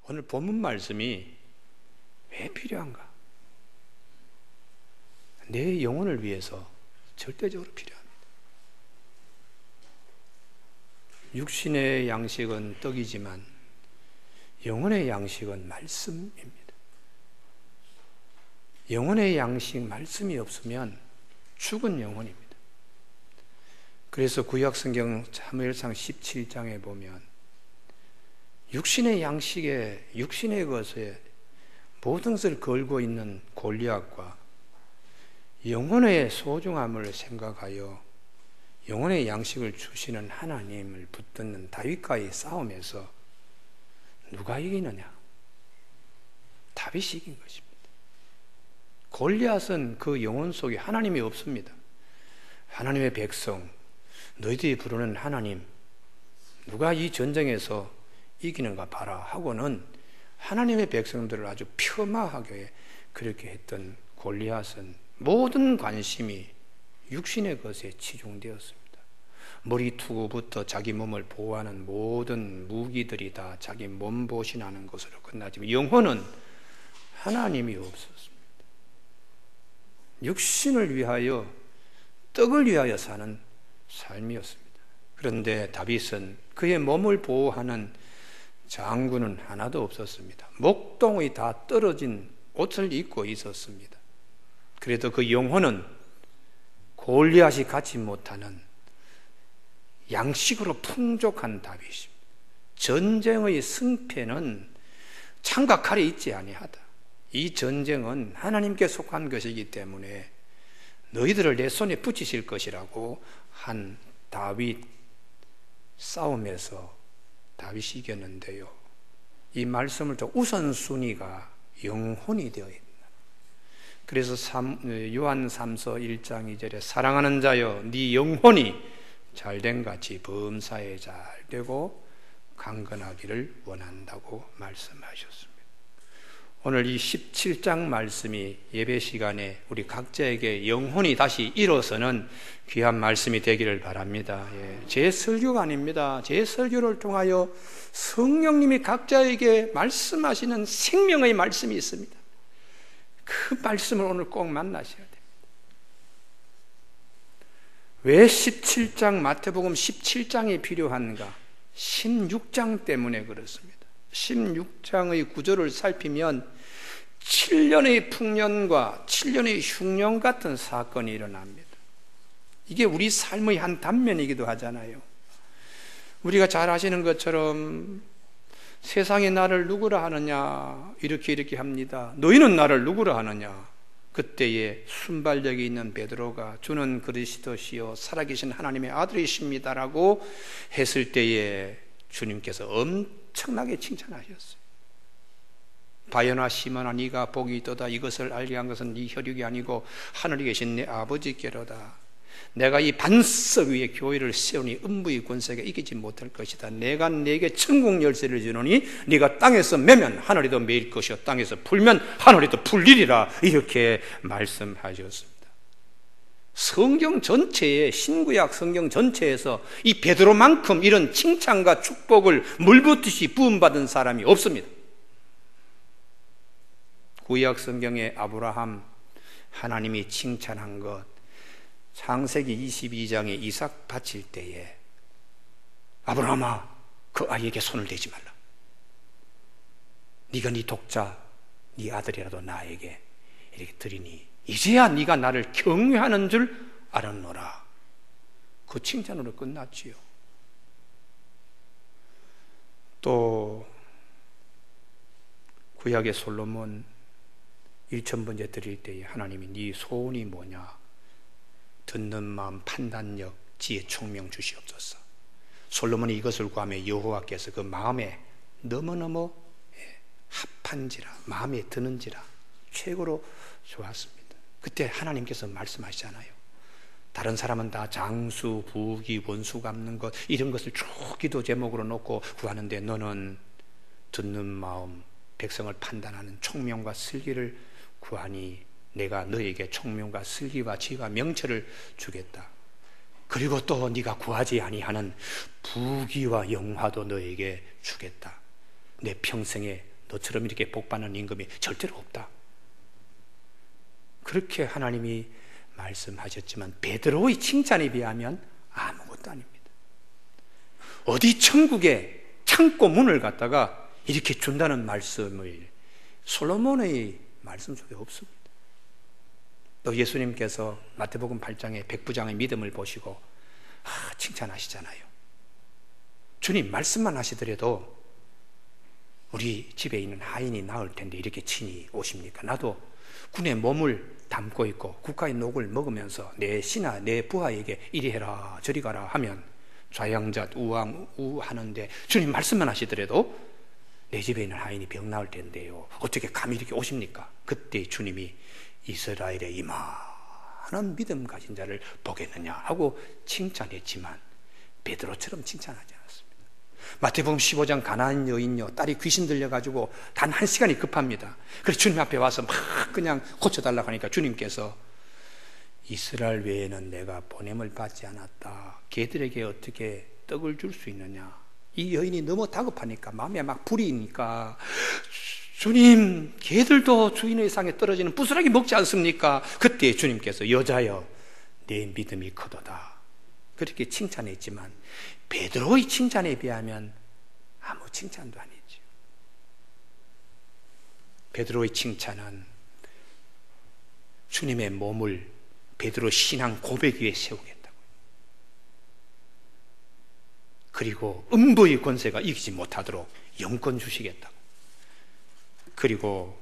오늘 본문 말씀이 왜 필요한가? 내 영혼을 위해서 절대적으로 필요합니다. 육신의 양식은 떡이지만 영혼의 양식은 말씀입니다. 영혼의 양식, 말씀이 없으면 죽은 영혼입니다. 그래서 구약성경 사무엘상 17장에 보면 육신의 양식에, 육신의 것에 모든 것을 걸고 있는 골리앗과 영혼의 소중함을 생각하여 영혼의 양식을 주시는 하나님을 붙드는 다윗과의 싸움에서 누가 이기느냐? 다윗이 이긴 것입니다. 골리앗은 그 영혼 속에 하나님이 없습니다. 하나님의 백성, 너희들이 부르는 하나님, 누가 이 전쟁에서 이기는가 봐라 하고는 하나님의 백성들을 아주 폄하하게 그렇게 했던 골리앗은 모든 관심이 육신의 것에 치중되었습니다. 머리투구부터 자기 몸을 보호하는 모든 무기들이 다 자기 몸보신하는 것으로 끝나지만 영혼은 하나님이 없었습니다. 육신을 위하여, 떡을 위하여 사는 삶이었습니다. 그런데 다윗은 그의 몸을 보호하는 장구는 하나도 없었습니다. 목동이 다 떨어진 옷을 입고 있었습니다. 그래도 그 영혼은 골리앗이 갖지 못하는 양식으로 풍족한 다윗입니다. 전쟁의 승패는 창과 칼에 있지 아니하다. 이 전쟁은 하나님께 속한 것이기 때문에 너희들을 내 손에 붙이실 것이라고 한 다윗 싸움에서 다윗이 이겼는데요. 이 말씀을 또 우선순위가 영혼이 되어 있다. 그래서 요한 3서 1장 2절에 사랑하는 자여 네 영혼이 잘된 같이 범사에 잘되고 강건하기를 원한다고 말씀하셨습니다. 오늘 이 17장 말씀이 예배 시간에 우리 각자에게 영혼이 다시 일어서는 귀한 말씀이 되기를 바랍니다. 제 설교가 아닙니다. 제 설교를 통하여 성령님이 각자에게 말씀하시는 생명의 말씀이 있습니다. 그 말씀을 오늘 꼭 만나셔야 됩니다. 왜 17장 마태복음 17장이 필요한가? 16장 때문에 그렇습니다. 16장의 구조를 살피면 7년의 풍년과 7년의 흉년 같은 사건이 일어납니다. 이게 우리 삶의 한 단면이기도 하잖아요. 우리가 잘 아시는 것처럼 세상이 나를 누구라 하느냐 이렇게 합니다. 너희는 나를 누구라 하느냐. 그때에 순발력이 있는 베드로가 주는 그리스도시요 살아계신 하나님의 아들이십니다라고 했을 때에 주님께서 엄청나게 칭찬하셨어요. 바요나 시몬아 네가 복이 있도다. 이것을 알게 한 것은 네 혈육이 아니고 하늘에 계신 내 아버지께로다. 내가 이 반석 위에 교회를 세우니 음부의 권세가 이기지 못할 것이다. 내가 네게 천국 열쇠를 주노니 네가 땅에서 매면 하늘에도 매일 것이요 땅에서 풀면 하늘에도 풀리리라. 이렇게 말씀하셨습니다. 성경 전체에, 신구약 성경 전체에서 이 베드로만큼 이런 칭찬과 축복을 물붓듯이 부음받은 사람이 없습니다. 구약 성경의 아브라함, 하나님이 칭찬한 것, 창세기 22장에 이삭 바칠 때에 아브라함아 그 아이에게 손을 대지 말라. 네가 네 독자 네 아들이라도 나에게 이렇게 드리니 이제야 네가 나를 경외하는 줄 알았노라. 그 칭찬으로 끝났지요. 또 구약의 솔로몬 1000번째 드릴 때에 하나님이 네 소원이 뭐냐? 듣는 마음, 판단력, 지혜, 총명 주시옵소서. 솔로몬이 이것을 구하며 여호와께서 그 마음에 너무너무 합한지라, 마음에 드는지라 최고로 좋았습니다. 그때 하나님께서 말씀하시잖아요. 다른 사람은 다 장수, 부귀, 원수 갚는 것 이런 것을 쭉 기도 제목으로 놓고 구하는데 너는 듣는 마음, 백성을 판단하는 총명과 슬기를 구하니 내가 너에게 총명과 슬기와 지혜와 명철을 주겠다. 그리고 또 네가 구하지 아니하는 부귀와 영화도 너에게 주겠다. 내 평생에 너처럼 이렇게 복받는 임금이 절대로 없다. 그렇게 하나님이 말씀하셨지만 베드로의 칭찬에 비하면 아무것도 아닙니다. 어디 천국에 창고 문을 갖다가 이렇게 준다는 말씀을 솔로몬의 말씀 속에 없습니다. 또 예수님께서 마태복음 8장에 백부장의 믿음을 보시고 칭찬하시잖아요. 주님 말씀만 하시더라도 우리 집에 있는 하인이 나을 텐데 이렇게 친히 오십니까? 나도 군의 몸을 담고 있고 국가의 녹을 먹으면서 내 신하 내 부하에게 이리 해라 저리 가라 하면 좌양잣 우왕우 하는데 주님 말씀만 하시더라도 내 집에 있는 하인이 병 나을 텐데요 어떻게 감히 이렇게 오십니까? 그때 주님이 이스라엘의 이만한 믿음 가진 자를 보겠느냐 하고 칭찬했지만 베드로처럼 칭찬하지 않았습니다. 마태복음 15장 가나안 여인요 딸이 귀신 들려가지고 단 1시간이 급합니다. 그래서 주님 앞에 와서 막 그냥 고쳐달라고 하니까 주님께서 이스라엘 외에는 내가 보냄을 받지 않았다. 걔들에게 어떻게 떡을 줄 수 있느냐. 이 여인이 너무 다급하니까 마음에 막 불이니까 주님 걔들도 주인의 상에 떨어지는 부스러기 먹지 않습니까? 그때 주님께서 여자여 내 믿음이 크도다 그렇게 칭찬했지만 베드로의 칭찬에 비하면 아무 칭찬도 아니죠. 베드로의 칭찬은 주님의 몸을 베드로 신앙 고백 위에 세우겠다고. 그리고 음부의 권세가 이기지 못하도록 영권 주시겠다고. 그리고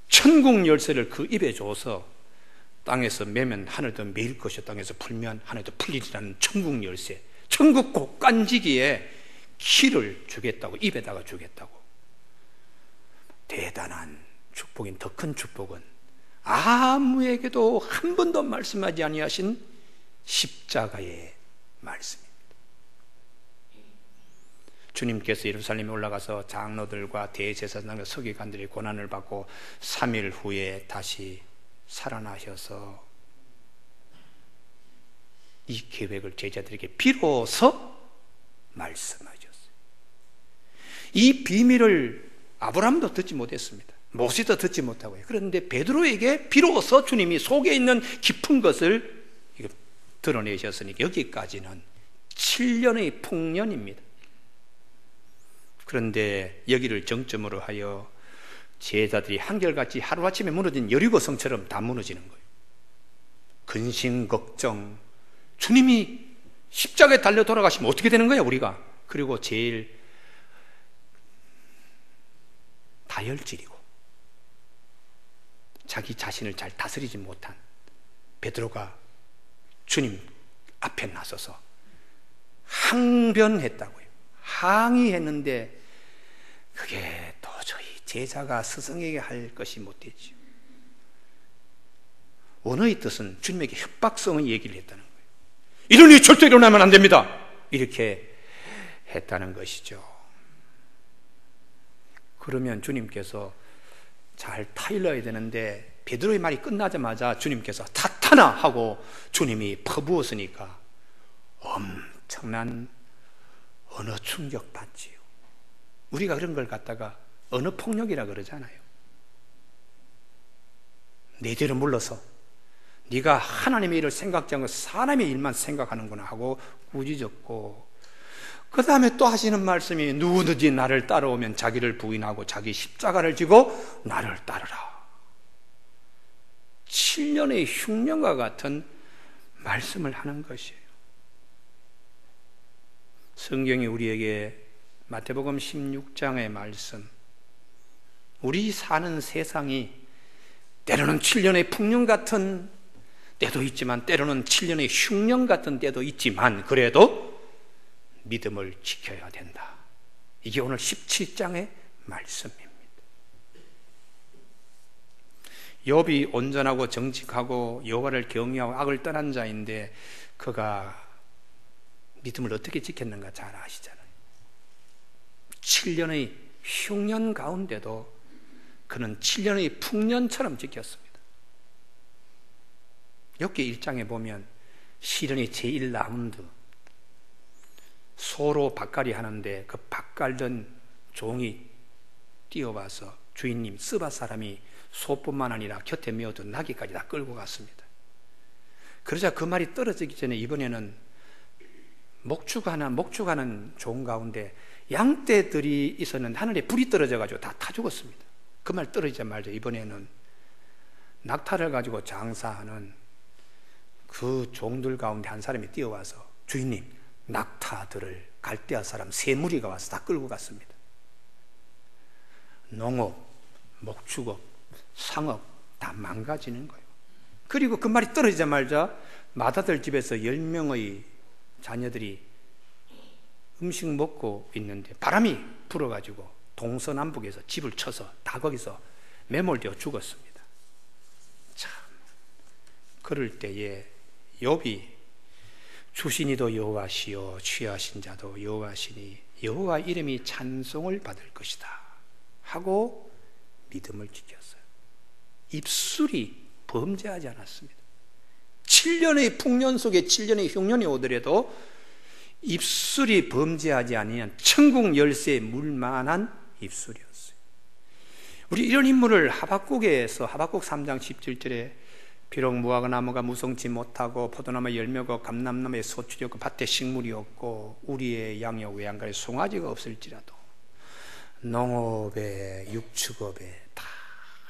천국 열쇠를 그 입에 줘서 땅에서 매면 하늘도 매일 것이요 땅에서 풀면 하늘도 풀리리라는 천국 열쇠, 천국 곡간지기에 키를 주겠다고, 입에다가 주겠다고. 대단한 축복인 더 큰 축복은 아무에게도 한 번도 말씀하지 아니하신 십자가의 말씀입니다. 주님께서 예루살렘에 올라가서 장로들과 대제사장과 서기관들이 고난을 받고 3일 후에 다시 살아나셔서 이 계획을 제자들에게 비로소 말씀하셨어요. 이 비밀을 아브라함도 듣지 못했습니다. 모세도 듣지 못하고요. 그런데 베드로에게 비로소 주님이 속에 있는 깊은 것을 드러내셨으니 여기까지는 7년의 풍년입니다. 그런데 여기를 정점으로 하여 제자들이 한결같이 하루아침에 무너진 여리고 성처럼 다 무너지는 거예요. 근심 걱정, 주님이 십자가에 달려 돌아가시면 어떻게 되는 거야 우리가? 그리고 제일 다혈질이고 자기 자신을 잘 다스리지 못한 베드로가 주님 앞에 나서서 항변했다고요. 항의했는데 그게 도저히 제자가 스승에게 할 것이 못되지요. 언어의 뜻은 주님에게 협박성의 얘기를 했다는 거예요. 이런 일이 절대 일어나면 안 됩니다. 이렇게 했다는 것이죠. 그러면 주님께서 잘 타일러야 되는데 베드로의 말이 끝나자마자 주님께서 타타나 하고 주님이 퍼부었으니까 엄청난 언어 충격 받지요. 우리가 그런 걸 갖다가 언어 폭력이라 그러잖아요. 내 죄를 물러서 네가 하나님의 일을 생각지 않고 사람의 일만 생각하는구나 하고 꾸짖었고, 그 다음에 또 하시는 말씀이 누구든지 나를 따라오면 자기를 부인하고 자기 십자가를 지고 나를 따르라. 7년의 흉년과 같은 말씀을 하는 것이에요. 성경이 우리에게 마태복음 16장의 말씀, 우리 사는 세상이 때로는 7년의 풍년 같은 때도 있지만 때로는 7년의 흉년 같은 때도 있지만 그래도 믿음을 지켜야 된다. 이게 오늘 17장의 말씀입니다. 욥이 온전하고 정직하고 여호와를 경외하고 악을 떠난 자인데 그가 믿음을 어떻게 지켰는가 잘 아시잖아요. 7년의 흉년 가운데도 그는 7년의 풍년처럼 지켰습니다. 욥기 1장에 보면 시련이 제1라운드 소로 밭갈이 하는데 그 밭갈던 종이 뛰어와서 주인님 스바 사람이 소뿐만 아니라 곁에 메어둔 나귀까지 다 끌고 갔습니다. 그러자 그 말이 떨어지기 전에 이번에는 목축하는 종 가운데 양떼들이 있었는데 하늘에 불이 떨어져가지고 다 타 죽었습니다. 그 말 떨어지자마자 이번에는 낙타를 가지고 장사하는 그 종들 가운데 한 사람이 뛰어와서 주인님 낙타들을 갈대아 사람 세 무리가 와서 다 끌고 갔습니다. 농업, 목축업, 상업 다 망가지는 거예요. 그리고 그 말이 떨어지자마자 마다들 집에서 10명의 자녀들이 음식 먹고 있는데 바람이 불어가지고 동서남북에서 집을 쳐서 다 거기서 매몰되어 죽었습니다. 참, 그럴 때에 욥이 주신이도 여호와시요 취하신 자도 여호와시니 여호와 이름이 찬송을 받을 것이다 하고 믿음을 지켰어요. 입술이 범죄하지 않았습니다. 7년의 풍년 속에 7년의 흉년이 오더라도 입술이 범죄하지 아니한 천국 열쇠에 물만한 입술이었어요. 우리 이런 인물을 하박국에서 하박국 3장 17절에 비록 무화과나무가 무성치 못하고 포도나무에 열매고 감람나무에 소출이 없고 밭에 식물이 없고 우리의 양역 외양간에 송아지가 없을지라도 농업에 육축업에 다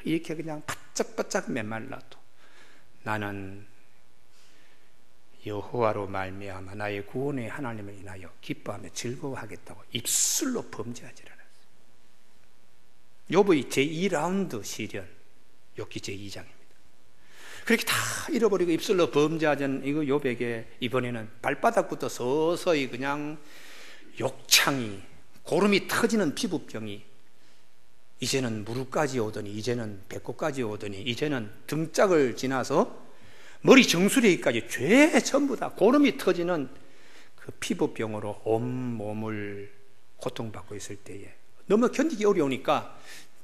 이렇게 그냥 바짝바짝 메말라도 나는 여호와로 말미암아 나의 구원의 하나님을 인하여 기뻐하며 즐거워하겠다고 입술로 범죄하지 않았어요. 욥의 제2라운드 시련 욥기 제2장입니다. 그렇게 다 잃어버리고 입술로 범죄하던 이거 욥에게 이번에는 발바닥부터 서서히 그냥 욕창이 고름이 터지는 피부병이 이제는 무릎까지 오더니 이제는 배꼽까지 오더니 이제는 등짝을 지나서 머리 정수리까지 죄 전부 다 고름이 터지는 그 피부병으로 온몸을 고통받고 있을 때에 너무 견디기 어려우니까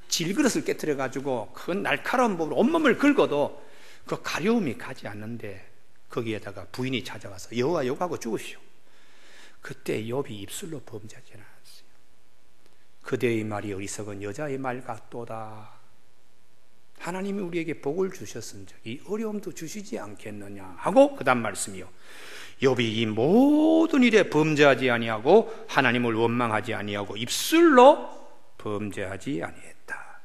질그릇을 깨뜨려 가지고 그 날카로운 몸으로 온몸을 긁어도 그 가려움이 가지 않는데 거기에다가 부인이 찾아와서 여호와 욕하고 죽으시오. 그때 욥이 입술로 범죄하지 않았어요. 그대의 말이 어리석은 여자의 말 같도다. 하나님이 우리에게 복을 주셨은즉 이 어려움도 주시지 않겠느냐 하고 그 다음 말씀이요 욥이 이 모든 일에 범죄하지 아니하고 하나님을 원망하지 아니하고 입술로 범죄하지 아니했다.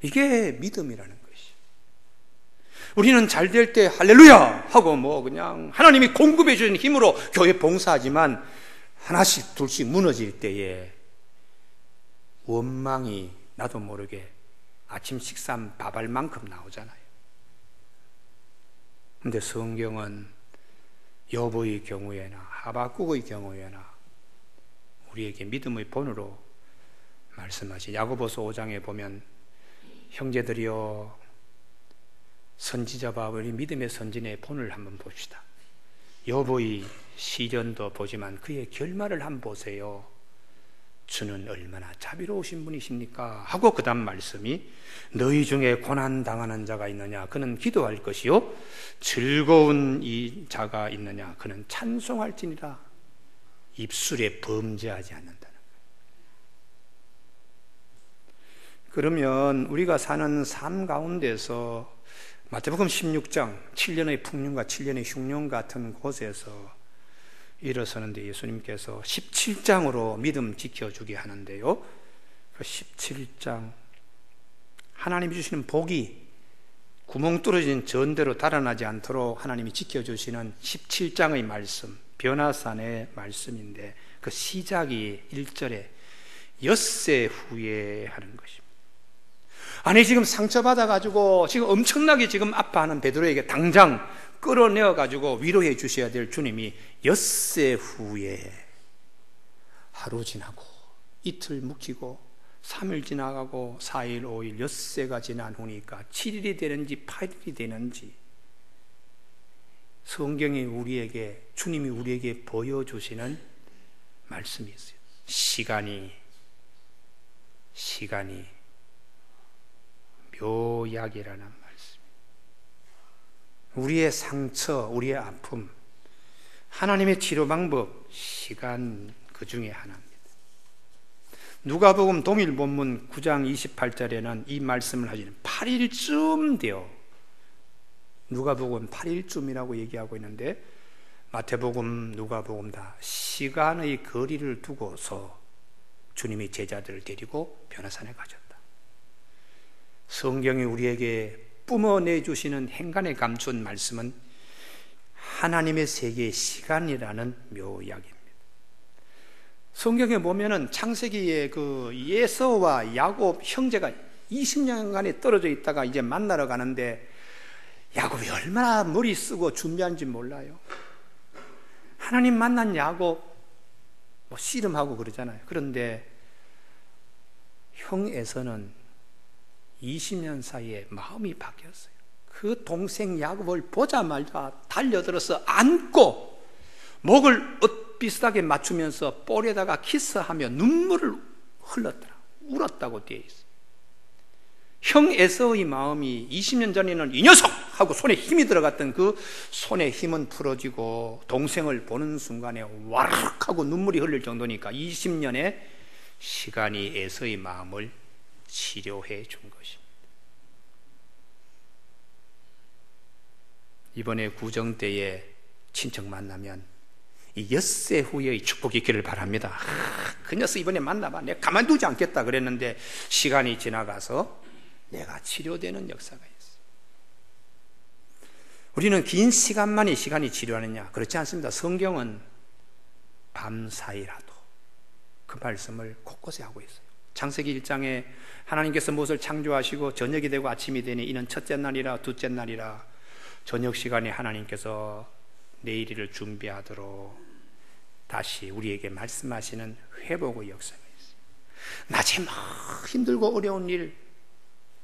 이게 믿음이라는 것이. 우리는 잘 될 때 할렐루야 하고 뭐 그냥 하나님이 공급해 주신 힘으로 교회 봉사하지만 하나씩 둘씩 무너질 때에 원망이 나도 모르게 아침 식사 밥알만큼 나오잖아요. 근데 성경은 욥의 경우에나 하박국의 경우에나 우리에게 믿음의 본으로 말씀하시. 야고보서 5장에 보면 형제들이여 선지자와 우리 믿음의 선진의 본을 한번 봅시다. 욥의 시련도 보지만 그의 결말을 한번 보세요. 주는 얼마나 자비로우신 분이십니까? 하고 그 다음 말씀이 너희 중에 고난당하는 자가 있느냐? 그는 기도할 것이요 즐거운 이 자가 있느냐? 그는 찬송할지니라. 입술에 범죄하지 않는다는 거예요. 그러면 우리가 사는 삶 가운데서 마태복음 16장 7년의 풍년과 7년의 흉년 같은 곳에서 일어서는데 예수님께서 17장으로 믿음 지켜주게 하는데요, 그 17장 하나님이 주시는 복이 구멍 뚫어진 전대로 달아나지 않도록 하나님이 지켜주시는 17장의 말씀, 변화산의 말씀인데 그 시작이 1절에 엿새 후에 하는 것입니다. 아니 지금 상처받아가지고 지금 엄청나게 지금 아파하는 베드로에게 당장 끌어내어가지고 위로해 주셔야 될 주님이 엿새 후에 하루 지나고 이틀 묵히고 3일 지나가고 4일 5일 엿새가 지난 후니까 7일이 되는지 8일이 되는지 성경이 우리에게 주님이 우리에게 보여주시는 말씀이 있어요. 시간이 묘약이라는 말씀. 우리의 상처, 우리의 아픔, 하나님의 치료 방법, 시간 그 중에 하나입니다. 누가복음 동일 본문 9장 28절에는 이 말씀을 하시는 8일쯤 되어 누가복음 8일쯤이라고 얘기하고 있는데 마태복음, 누가복음 다 시간의 거리를 두고서 주님이 제자들을 데리고 변화산에 가셨다. 성경이 우리에게 뿜어내 주시는 행간에 감춘 말씀은 하나님의 세계의 시간이라는 묘약입니다. 성경에 보면은 창세기에 그 예서와 야곱 형제가 20년간에 떨어져 있다가 이제 만나러 가는데 야곱이 얼마나 머리 쓰고 준비한지 몰라요. 하나님 만난 야곱 뭐 씨름하고 그러잖아요. 그런데 형 에서는 20년 사이에 마음이 바뀌었어요. 그 동생 야곱을 보자마자 달려들어서 안고 목을 비슷하게 맞추면서 볼에다가 키스하며 눈물을 흘렀더라. 울었다고 되어 있어요. 형 에서의 마음이 20년 전에는 이 녀석! 하고 손에 힘이 들어갔던 그 손에 힘은 풀어지고 동생을 보는 순간에 와르륵 하고 눈물이 흘릴 정도니까 20년의 시간이 에서의 마음을 치료해 준 것입니다. 이번에 구정 때에 친척 만나면 이 엿새 후의 축복이 있기를 바랍니다. 그 녀석 이번에 만나봐. 내가 가만두지 않겠다 그랬는데 시간이 지나가서 내가 치료되는 역사가 있어요. 우리는 긴 시간만이 시간이 치료하느냐? 그렇지 않습니다. 성경은 밤사이라도 그 말씀을 곳곳에 하고 있어요. 창세기 1장에 하나님께서 무엇을 창조하시고 저녁이 되고 아침이 되니 이는 첫째 날이라 둘째 날이라 저녁 시간에 하나님께서 내일을 준비하도록 다시 우리에게 말씀하시는 회복의 역사가 있어요. 낮에 막 힘들고 어려운 일,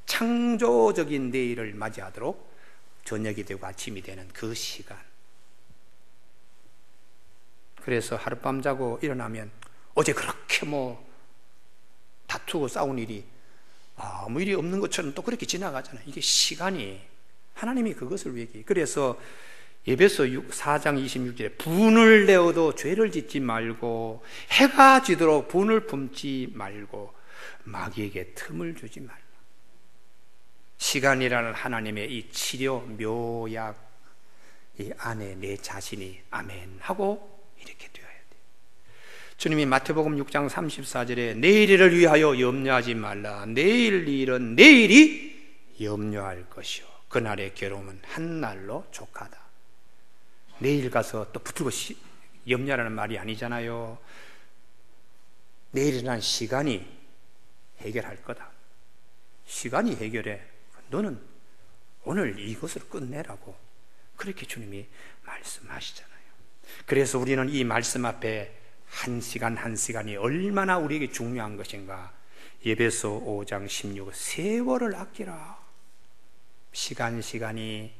창조적인 내일을 맞이하도록 저녁이 되고 아침이 되는 그 시간. 그래서 하룻밤 자고 일어나면 어제 그렇게 다투고 싸운 일이 아무 일이 없는 것처럼 또 그렇게 지나가잖아요. 이게 시간이 하나님이 그것을 위해. 그래서 에베소 4장 26절에 분을 내어도 죄를 짓지 말고 해가 지도록 분을 품지 말고 마귀에게 틈을 주지 말라. 시간이라는 하나님의 이 치료 묘약 이 안에 내 자신이 아멘 하고 이렇게 되어야 돼요. 주님이 마태복음 6장 34절에 내일 일을 위하여 염려하지 말라. 내일 일은 내일이 염려할 것이요 그날의 괴로움은 한날로 족하다. 내일 가서 또 붙들고 염려하라는 말이 아니잖아요. 내일이라는 시간이 해결할 거다. 시간이 해결해. 너는 오늘 이것을 끝내라고 그렇게 주님이 말씀하시잖아요. 그래서 우리는 이 말씀 앞에 한 시간 한 시간이 얼마나 우리에게 중요한 것인가. 에베소 5장 16 세월을 아끼라. 시간이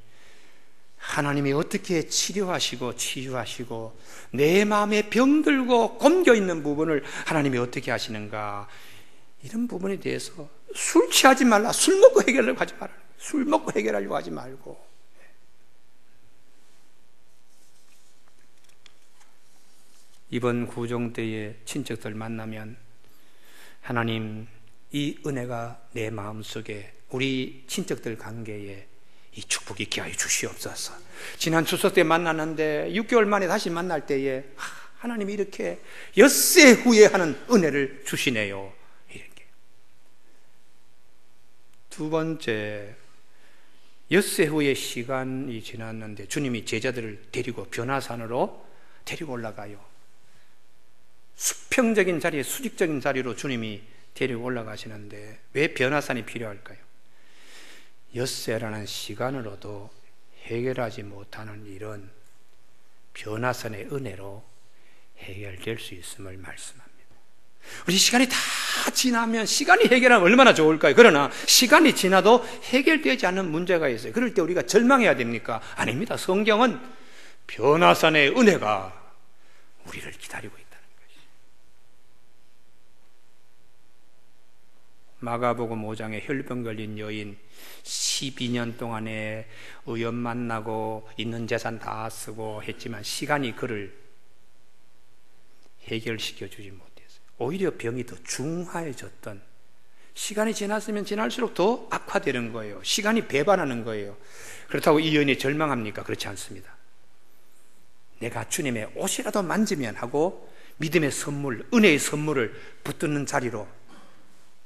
하나님이 어떻게 치료하시고 치유하시고 내 마음에 병들고 곰겨있는 부분을 하나님이 어떻게 하시는가, 이런 부분에 대해서 술 취하지 말라. 술 먹고 해결하려고 하지 말라. 술 먹고 해결하려고 하지 말고. 이번 구정 때에 친척들 만나면 하나님 이 은혜가 내 마음속에 우리 친척들 관계에 이 축복이 있게 하여 주시옵소서. 지난 추석 때 만났는데 6개월 만에 다시 만날 때에 하나님이 이렇게 엿새 후에 하는 은혜를 주시네요. 이렇게. 두 번째, 엿새 후에 시간이 지났는데 주님이 제자들을 데리고 변화산으로 데리고 올라가요. 수평적인 자리에 수직적인 자리로 주님이 데리고 올라가시는데 왜 변화산이 필요할까요? 엿새라는 시간으로도 해결하지 못하는 일은 변화산의 은혜로 해결될 수 있음을 말씀합니다. 우리 시간이 다 지나면 시간이 해결하면 얼마나 좋을까요? 그러나 시간이 지나도 해결되지 않는 문제가 있어요. 그럴 때 우리가 절망해야 됩니까? 아닙니다. 성경은 변화산의 은혜가 우리를 기다리고 있다는 것이죠. 마가복음 5장에 혈병 걸린 여인 12년 동안에 의원 만나고 있는 재산 다 쓰고 했지만 시간이 그를 해결시켜 주지 못했어요. 오히려 병이 더 중화해졌던, 시간이 지났으면 지날수록 더 악화되는 거예요. 시간이 배반하는 거예요. 그렇다고 이 여인이 절망합니까? 그렇지 않습니다. 내가 주님의 옷이라도 만지면 하고 믿음의 선물, 은혜의 선물을 붙드는 자리로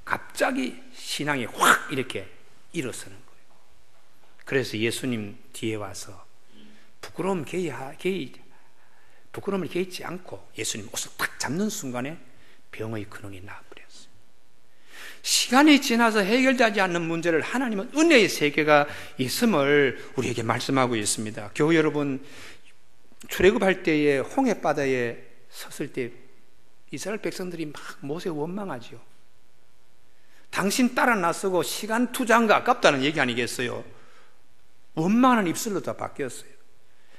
갑자기 신앙이 확 이렇게 일어서는 거예요. 그래서 예수님 뒤에 와서 부끄러움을 개의치 않고 예수님 옷을 딱 잡는 순간에 병의 근원이 나아버렸어요. 시간이 지나서 해결되지 않는 문제를 하나님은 은혜의 세계가 있음을 우리에게 말씀하고 있습니다. 교회 여러분, 출애굽할 때에 홍해바다에 섰을 때 이스라엘 백성들이 막 모세 원망하죠. 당신 따라 나서고 시간 투자한 거 아깝다는 얘기 아니겠어요? 원망하는 입술로 다 바뀌었어요.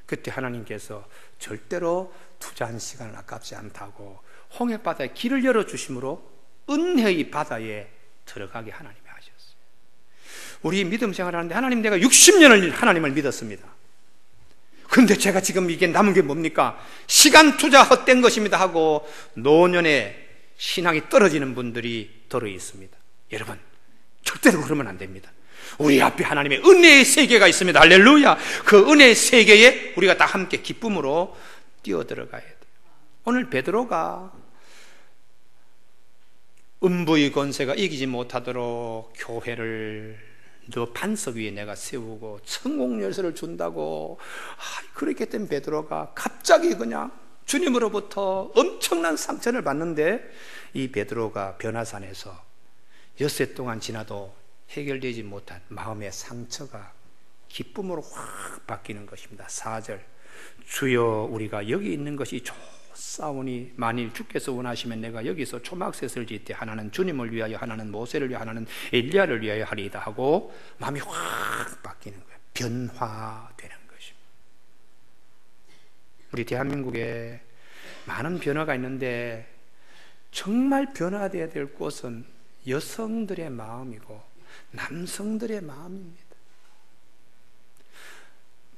그때 하나님께서 절대로 투자한 시간을 아깝지 않다고 홍해바다에 길을 열어주심으로 은혜의 바다에 들어가게 하나님이 하셨어요. 우리 믿음 생활하는데 하나님, 내가 60년을 하나님을 믿었습니다. 그런데 제가 지금 이게 남은 게 뭡니까? 시간 투자 헛된 것입니다 하고 노년에 신앙이 떨어지는 분들이 더러 있습니다. 여러분, 절대로 그러면 안 됩니다. 우리 앞에 하나님의 은혜의 세계가 있습니다. 할렐루야. 그 은혜의 세계에 우리가 다 함께 기쁨으로 뛰어들어가야 돼요. 오늘 베드로가 음부의 권세가 이기지 못하도록 교회를 너 반석 위에 내가 세우고 천국 열쇠를 준다고 그렇게 된 베드로가 갑자기 그냥 주님으로부터 엄청난 상처를 받는데, 이 베드로가 변화산에서 엿새 동안 지나도 해결되지 못한 마음의 상처가 기쁨으로 확 바뀌는 것입니다. 4절, 주여 우리가 여기 있는 것이 좋사오니 만일 주께서 원하시면 내가 여기서 초막셋을 짓되 하나는 주님을 위하여 하나는 모세를 위하여 하나는 엘리야를 위하여 하리이다 하고 마음이 확 바뀌는 거예요. 변화되는 것입니다. 우리 대한민국에 많은 변화가 있는데 정말 변화되어야 될 곳은 여성들의 마음이고 남성들의 마음입니다.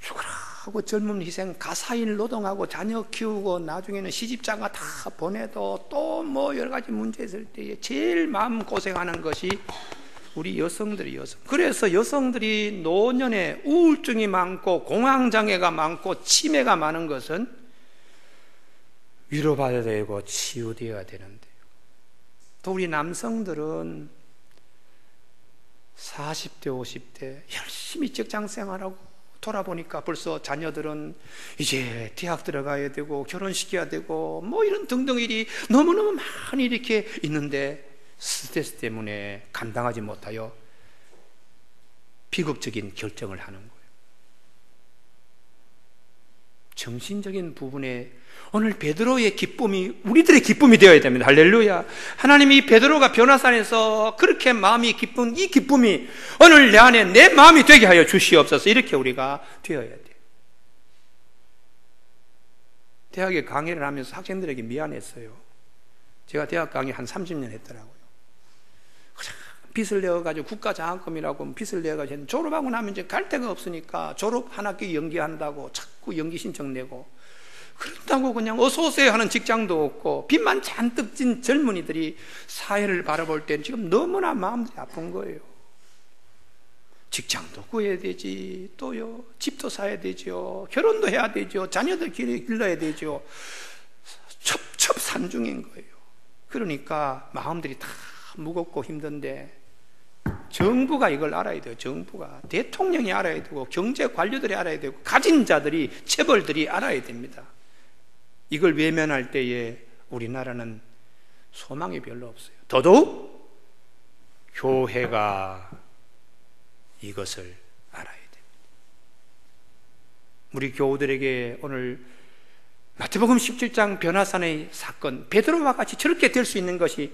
죽으라고 젊은 희생, 가사일 노동하고 자녀 키우고 나중에는 시집장가 다 보내도 또 뭐 여러 가지 문제 있을 때에 제일 마음 고생하는 것이 우리 여성들이 그래서 여성들이 노년에 우울증이 많고 공황장애가 많고 치매가 많은 것은 위로받아야 되고 치유되어야 되는데요. 또 우리 남성들은 40대 50대 열심히 직장생활하고 돌아보니까 벌써 자녀들은 이제 대학 들어가야 되고 결혼시켜야 되고 뭐 이런 등등 일이 너무너무 많이 이렇게 있는데 스트레스 때문에 감당하지 못하여 비극적인 결정을 하는 거예요. 정신적인 부분에 오늘 베드로의 기쁨이 우리들의 기쁨이 되어야 됩니다. 할렐루야. 하나님이 베드로가 변화산에서 그렇게 마음이 기쁜 이 기쁨이 오늘 내 안에 내 마음이 되게 하여 주시옵소서. 이렇게 우리가 되어야 돼요. 대학에 강의를 하면서 학생들에게 미안했어요. 제가 대학 강의 한 30년 했더라고요. 빚을 내어가지고 국가장학금이라고 빚을 내어가지고 졸업하고 나면 이제 갈 데가 없으니까 졸업 한 학기 연기한다고 자꾸 연기 신청 내고 그렇다고 그냥 어서오세요 하는 직장도 없고 빚만 잔뜩 진 젊은이들이 사회를 바라볼 때는 지금 너무나 마음들이 아픈 거예요. 직장도 구해야 되지, 또요 집도 사야 되죠, 결혼도 해야 되죠, 자녀들 길러야 되죠. 첩첩산중인 거예요. 그러니까 마음들이 다 무겁고 힘든데 정부가 이걸 알아야 돼요. 정부가, 대통령이 알아야 되고 경제 관료들이 알아야 되고 가진 자들이, 체벌들이 알아야 됩니다. 이걸 외면할 때에 우리나라는 소망이 별로 없어요. 더더욱 교회가 이것을 알아야 됩니다. 우리 교우들에게 오늘 마태복음 17장 변화산의 사건, 베드로와 같이 저렇게 될 수 있는 것이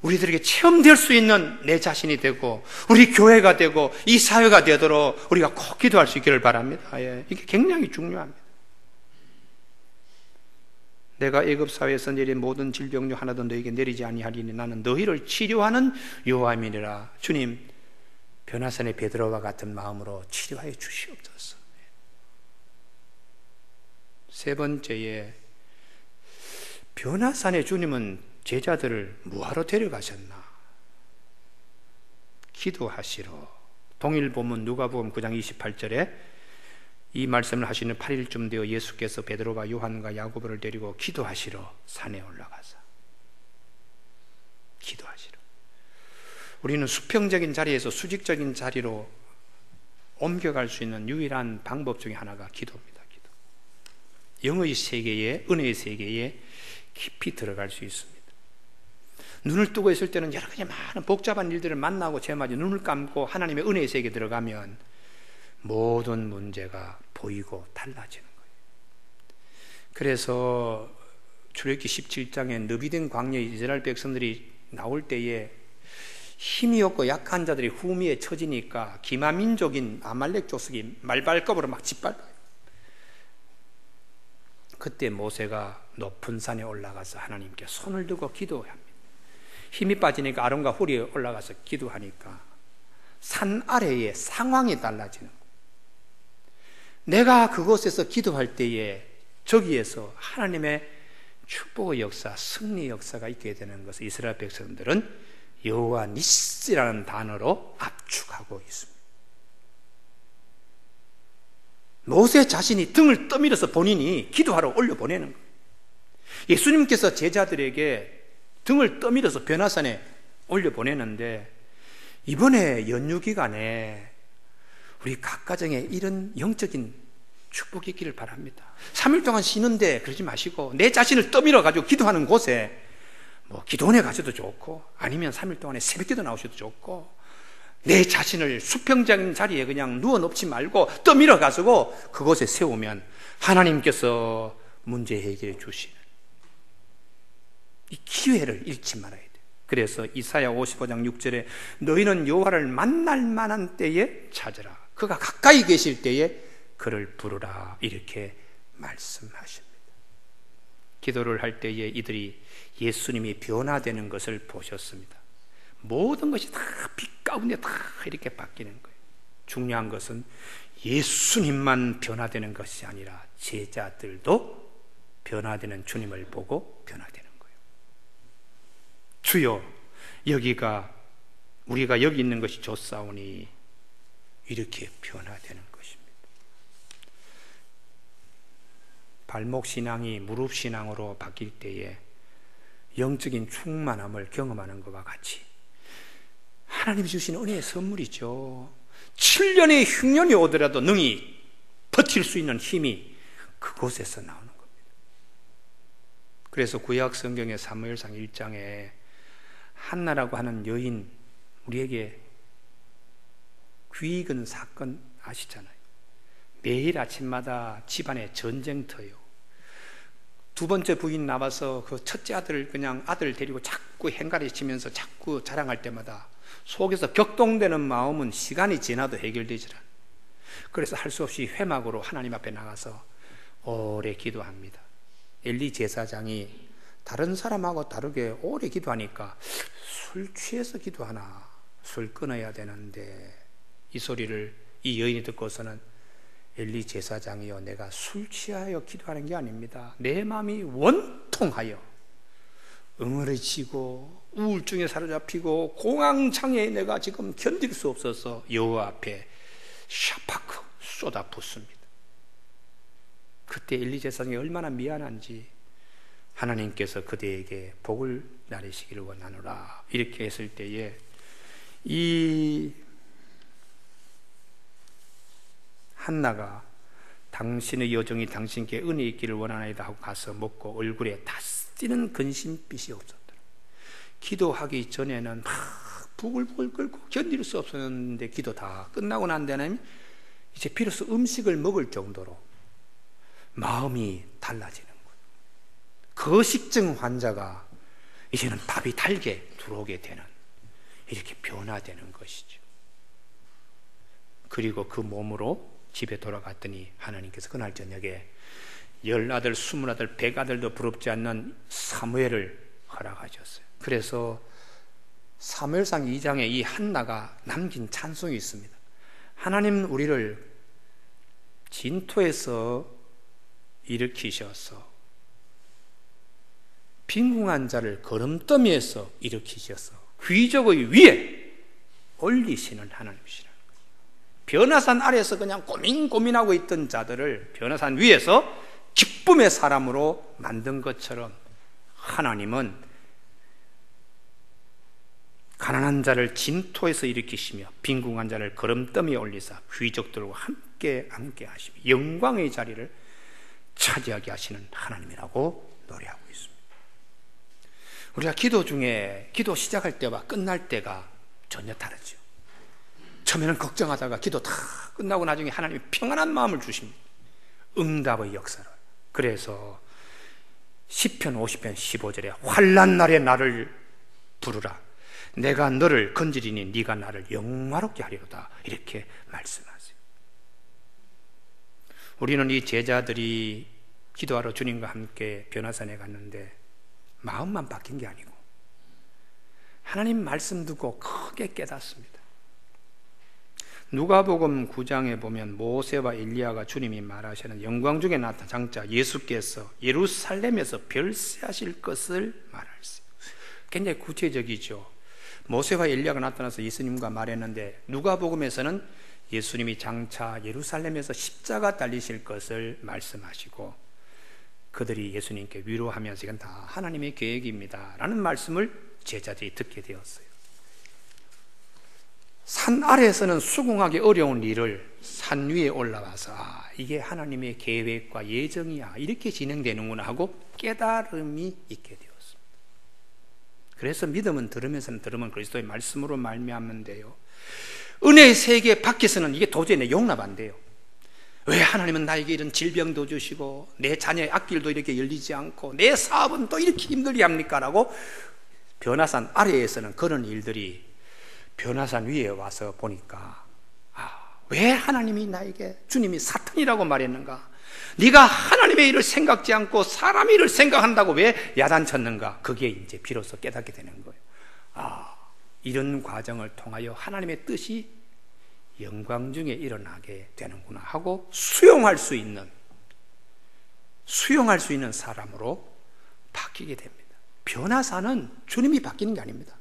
우리들에게 체험될 수 있는 내 자신이 되고 우리 교회가 되고 이 사회가 되도록 우리가 꼭 기도할 수 있기를 바랍니다. 예, 이게 굉장히 중요합니다. 내가 애굽 사회에서 내린 모든 질병 중 하나도 너에게 내리지 아니하리니 나는 너희를 치료하는 여호와이니라. 주님, 변화산의 베드로와 같은 마음으로 치료하여 주시옵소서. 세 번째에 변화산의 주님은 제자들을 뭐하러 데려가셨나? 기도하시러. 동일 본문 누가복음 9장 28절에 이 말씀을 하시는 8일쯤 되어 예수께서 베드로와 요한과 야고보를 데리고 기도하시러 산에 올라가서 기도하시러. 우리는 수평적인 자리에서 수직적인 자리로 옮겨갈 수 있는 유일한 방법 중에 하나가 기도입니다. 기도. 영의 세계에, 은혜의 세계에 깊이 들어갈 수 있습니다. 눈을 뜨고 있을 때는 여러 가지 많은 복잡한 일들을 만나고 제마지 눈을 감고 하나님의 은혜의 세계에 들어가면 모든 문제가 보이고 달라지는 거예요. 그래서 출애굽기 17장에 너비된 광야에 이스라엘 백성들이 나올 때에 힘이 없고 약한 자들이 후미에 처지니까 기마민족인 아말렉 족속이 말발굽으로 막 짓밟아요. 그때 모세가 높은 산에 올라가서 하나님께 손을 들고 기도합니다. 힘이 빠지니까 아론과 홀이 올라가서 기도하니까 산 아래의 상황이 달라지는 거예요. 내가 그곳에서 기도할 때에 저기에서 하나님의 축복의 역사, 승리의 역사가 있게 되는 것을 이스라엘 백성들은 여호와 니시라는 단어로 압축하고 있습니다. 모세 자신이 등을 떠밀어서 본인이 기도하러 올려보내는 거예요. 예수님께서 제자들에게 등을 떠밀어서 변화산에 올려보내는데 이번에 연휴기간에 우리 각 가정에 이런 영적인 축복이 있기를 바랍니다. 3일 동안 쉬는데 그러지 마시고 내 자신을 떠밀어 가지고 기도하는 곳에 뭐 기도원에 가셔도 좋고 아니면 3일 동안에 새벽기도 나오셔도 좋고 내 자신을 수평적인 자리에 그냥 누워 놓지 말고 떠밀어 가지고 그곳에 세우면 하나님께서 문제 해결해 주시는 이 기회를 잃지 말아야 돼요. 그래서 이사야 55장 6절에 너희는 여호와를 만날 만한 때에 찾으라. 그가 가까이 계실 때에 그를 부르라. 이렇게 말씀하십니다. 기도를 할 때에 이들이 예수님이 변화되는 것을 보셨습니다. 모든 것이 다 빛 가운데 다 이렇게 바뀌는 거예요. 중요한 것은 예수님만 변화되는 것이 아니라 제자들도 변화되는 주님을 보고 변화되는 거예요. 주여 여기가 우리가 여기 있는 것이 좋사오니 이렇게 변화되는 것입니다. 발목신앙이 무릎신앙으로 바뀔 때에 영적인 충만함을 경험하는 것과 같이 하나님이 주시는 은혜의 선물이죠. 7년의 흉년이 오더라도 능히 버틸 수 있는 힘이 그곳에서 나오는 겁니다. 그래서 구약 성경의 사무엘상 1장에 한나라고 하는 여인, 우리에게 귀 익은 사건 아시잖아요. 매일 아침마다 집안에 전쟁터요. 두 번째 부인 나와서 그 첫째 아들을 그냥 아들 데리고 자꾸 행가리 치면서 자꾸 자랑할 때마다 속에서 격동되는 마음은 시간이 지나도 해결되질 않아요. 그래서 할 수 없이 회막으로 하나님 앞에 나가서 오래 기도합니다. 엘리 제사장이 다른 사람하고 다르게 오래 기도하니까 술 취해서 기도하나, 술 끊어야 되는데 이 소리를 이 여인이 듣고서는 엘리 제사장이여, 내가 술 취하여 기도하는 게 아닙니다. 내 마음이 원통하여 응어리지고 우울증에 사로잡히고 공황장애에 내가 지금 견딜 수 없어서 여호와 앞에 샤파크 쏟아붓습니다. 그때 엘리 제사장이 얼마나 미안한지 하나님께서 그대에게 복을 나리시기를 원하노라 이렇게 했을 때에 이 한나가 당신의 여종이 당신께 은혜 있기를 원하나이다 하고 가서 먹고 얼굴에 다시는 근심빛이 없었더라. 기도하기 전에는 막 부글부글 끓고 견딜 수 없었는데 기도 다 끝나고 난 데는 이제 비로소 음식을 먹을 정도로 마음이 달라지는 거예요. 거식증 환자가 이제는 밥이 달게 들어오게 되는, 이렇게 변화되는 것이죠. 그리고 그 몸으로 집에 돌아갔더니 하나님께서 그날 저녁에 10아들, 20아들, 100아들도 부럽지 않는 사무엘을 허락하셨어요. 그래서 사무엘상 2장에 이 한나가 남긴 찬송이 있습니다. 하나님 우리를 진토에서 일으키셔서 빈궁한 자를 거름더미에서 일으키셔서 귀족의 위에 올리시는 하나님이시라는 거예요. 변화산 아래에서 그냥 고민하고 있던 자들을 변화산 위에서 기쁨의 사람으로 만든 것처럼 하나님은 가난한 자를 진토에서 일으키시며 빈궁한 자를 거름더미에 올리사 귀족들과 함께 하시며 영광의 자리를 차지하게 하시는 하나님이라고 노래하고 있습니다. 우리가 기도 중에 기도 시작할 때와 끝날 때가 전혀 다르죠. 처음에는 걱정하다가 기도 다 끝나고 나중에 하나님이 평안한 마음을 주십니다. 응답의 역사를. 그래서 시편 50편 15절에 환난 날에 나를 부르라. 내가 너를 건지리니 네가 나를 영화롭게 하리로다. 이렇게 말씀하세요. 우리는 이 제자들이 기도하러 주님과 함께 변화산에 갔는데 마음만 바뀐 게 아니고 하나님 말씀 듣고 크게 깨닫습니다. 누가복음 9장에 보면 모세와 엘리야가 주님이 말하시는 영광 중에 나타난 장차 예수께서 예루살렘에서 별세하실 것을 말하셨어요. 굉장히 구체적이죠. 모세와 엘리야가 나타나서 예수님과 말했는데 누가복음에서는 예수님이 장차 예루살렘에서 십자가 달리실 것을 말씀하시고 그들이 예수님께 위로하면서 이건 다 하나님의 계획입니다 라는 말씀을 제자들이 듣게 되었어요. 산 아래에서는 수긍하기 어려운 일을 산 위에 올라와서 이게 하나님의 계획과 예정이야 이렇게 진행되는구나 하고 깨달음이 있게 되었습니다. 그래서 믿음은 들으면서는 들으면 그리스도의 말씀으로 말미암는데요, 은혜의 세계 밖에서는 이게 도저히 용납 안 돼요. 왜 하나님은 나에게 이런 질병도 주시고 내 자녀의 앞길도 이렇게 열리지 않고 내 사업은 또 이렇게 힘들게 합니까? 라고 변화산 아래에서는 그런 일들이 변화산 위에 와서 보니까 왜 하나님이 나에게 주님이 사탄이라고 말했는가? 네가 하나님의 일을 생각지 않고 사람의 일을 생각한다고 왜 야단쳤는가? 그게 이제 비로소 깨닫게 되는 거예요. 이런 과정을 통하여 하나님의 뜻이 영광 중에 일어나게 되는구나 하고 수용할 수 있는 사람으로 바뀌게 됩니다. 변화산은 주님이 바뀌는 게 아닙니다.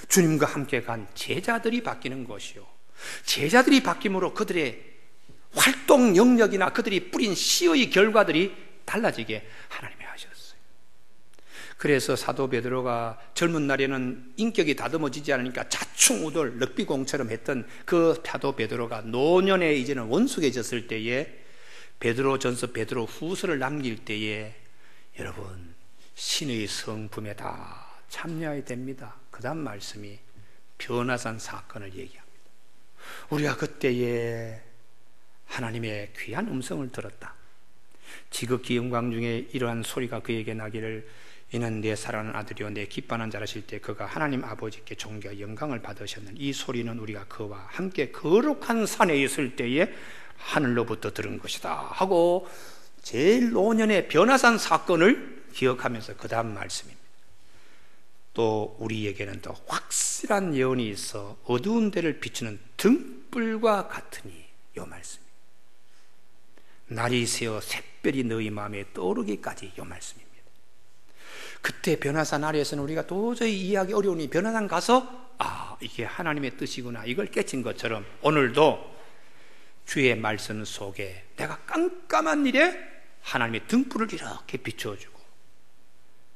주님과 함께 간 제자들이 바뀌는 것이요, 제자들이 바뀜으로 그들의 활동 영역이나 그들이 뿌린 씨의 결과들이 달라지게 하나님이 하셨어요. 그래서 사도 베드로가 젊은 날에는 인격이 다듬어지지 않으니까 자충우돌 럭비공처럼 했던 그 사도 베드로가 노년에 이제는 원숙해졌을 때에 베드로전서 베드로후서를 남길 때에 여러분 신의 성품에 다 참여해야 됩니다. 그 다음 말씀이 변화산 사건을 얘기합니다. 우리가 그때에 하나님의 귀한 음성을 들었다. 지극히 영광 중에 이러한 소리가 그에게 나기를 이는 내 사랑하는 아들이요 내 기뻐하는 자라실 때 그가 하나님 아버지께 존귀와 영광을 받으셨는 이 소리는 우리가 그와 함께 거룩한 산에 있을 때에 하늘로부터 들은 것이다 하고 제일 노년의 변화산 사건을 기억하면서 그 다음 말씀입니다. 또 우리에게는 더 확실한 예언이 있어 어두운 데를 비추는 등불과 같으니 요 말씀입니다. 날이 새어 샛별이 너희 마음에 떠오르기까지 요 말씀입니다. 그때 변화산 아래에서는 우리가 도저히 이해하기 어려우니 변화산 가서 이게 하나님의 뜻이구나 이걸 깨친 것처럼 오늘도 주의 말씀 속에 내가 깜깜한 일에 하나님의 등불을 이렇게 비춰주고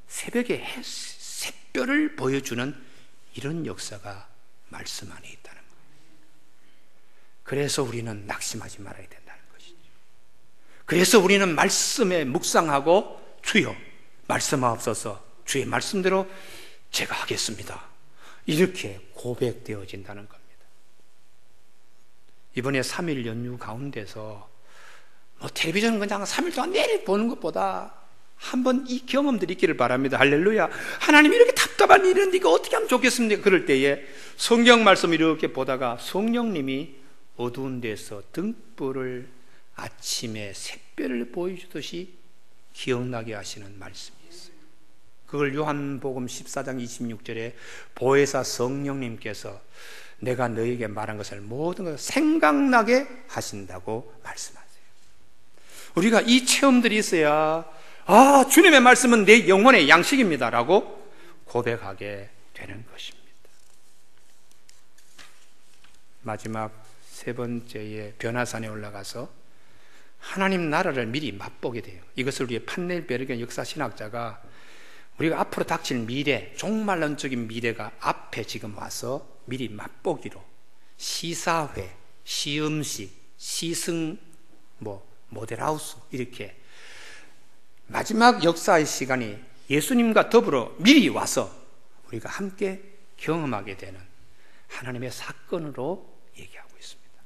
새벽에 샛별을 보여주는 이런 역사가 말씀 안에 있다는 거예요. 그래서 우리는 낙심하지 말아야 된다는 것이죠. 그래서 우리는 말씀에 묵상하고 주여 말씀하옵소서 주의 말씀대로 제가 하겠습니다 이렇게 고백되어진다는 겁니다. 이번에 3일 연휴 가운데서 텔레비전 그냥 3일 동안 내일 보는 것보다 한번 이 경험들이 있기를 바랍니다. 할렐루야. 하나님이 이렇게 답답한 일인데 이거 어떻게 하면 좋겠습니까? 그럴 때에 성경 말씀을 이렇게 보다가 성령님이 어두운 데서 등불을 아침에 샛별을 보여주듯이 기억나게 하시는 말씀이 있어요. 그걸 요한복음 14장 26절에 보혜사 성령님께서 내가 너에게 말한 것을 모든 것을 생각나게 하신다고 말씀하세요. 우리가 이 체험들이 있어야 아, 주님의 말씀은 내 영혼의 양식입니다 라고 고백하게 되는 것입니다. 마지막 세 번째의 변화산에 올라가서 하나님 나라를 미리 맛보게 돼요. 이것을 우리 판넬 베르겐 역사신학자가 우리가 앞으로 닥칠 미래, 종말론적인 미래가 앞에 지금 와서 미리 맛보기로 시사회, 시음식, 시승, 모델하우스 이렇게 마지막 역사의 시간이 예수님과 더불어 미리 와서 우리가 함께 경험하게 되는 하나님의 사건으로 얘기하고 있습니다.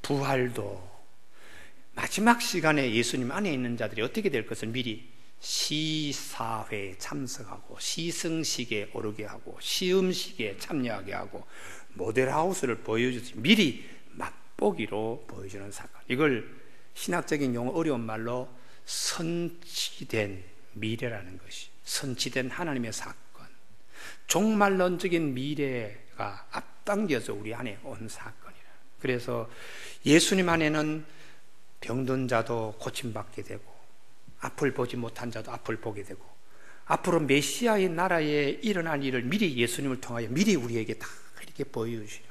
부활도 마지막 시간에 예수님 안에 있는 자들이 어떻게 될 것을 미리 시사회에 참석하고 시승식에 오르게 하고 시음식에 참여하게 하고 모델하우스를 보여주듯이 미리 맛보기로 보여주는 사건. 이걸 신학적인 용어 어려운 말로 선치된 미래라는 것이, 선치된 하나님의 사건, 종말론적인 미래가 앞당겨서 우리 안에 온 사건이라. 그래서 예수님 안에는 병든 자도 고침받게 되고 앞을 보지 못한 자도 앞을 보게 되고 앞으로 메시아의 나라에 일어날 일을 미리 예수님을 통하여 미리 우리에게 다 이렇게 보여주시는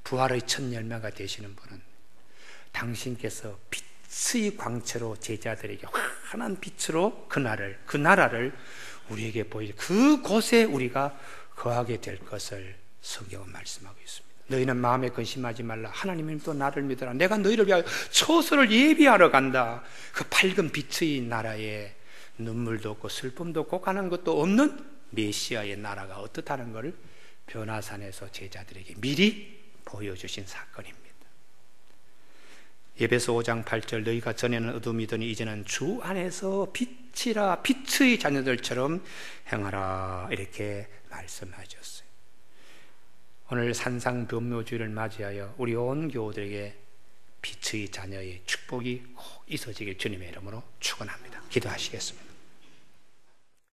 부활의 첫 열매가 되시는 분은 당신께서 빛의 광채로 제자들에게 환한 빛으로 그 나라를 우리에게 보이는 그곳에 우리가 거하게 될 것을 성경은 말씀하고 있습니다. 너희는 마음에 근심하지 말라. 하나님은 또 나를 믿어라. 내가 너희를 위하여 처소를 예비하러 간다. 그 밝은 빛의 나라에 눈물도 없고 슬픔도 없고 가난 것도 없는 메시아의 나라가 어떻다는 것을 변화산에서 제자들에게 미리 보여주신 사건입니다. 에베소 5장 8절 너희가 전에는 어둠이더니 이제는 주 안에서 빛이라 빛의 자녀들처럼 행하라 이렇게 말씀하셨어요. 오늘 산상변묘주의를 맞이하여 우리 온 교우들에게 빛의 자녀의 축복이 꼭 있어지길 주님의 이름으로 축원합니다. 기도하시겠습니다.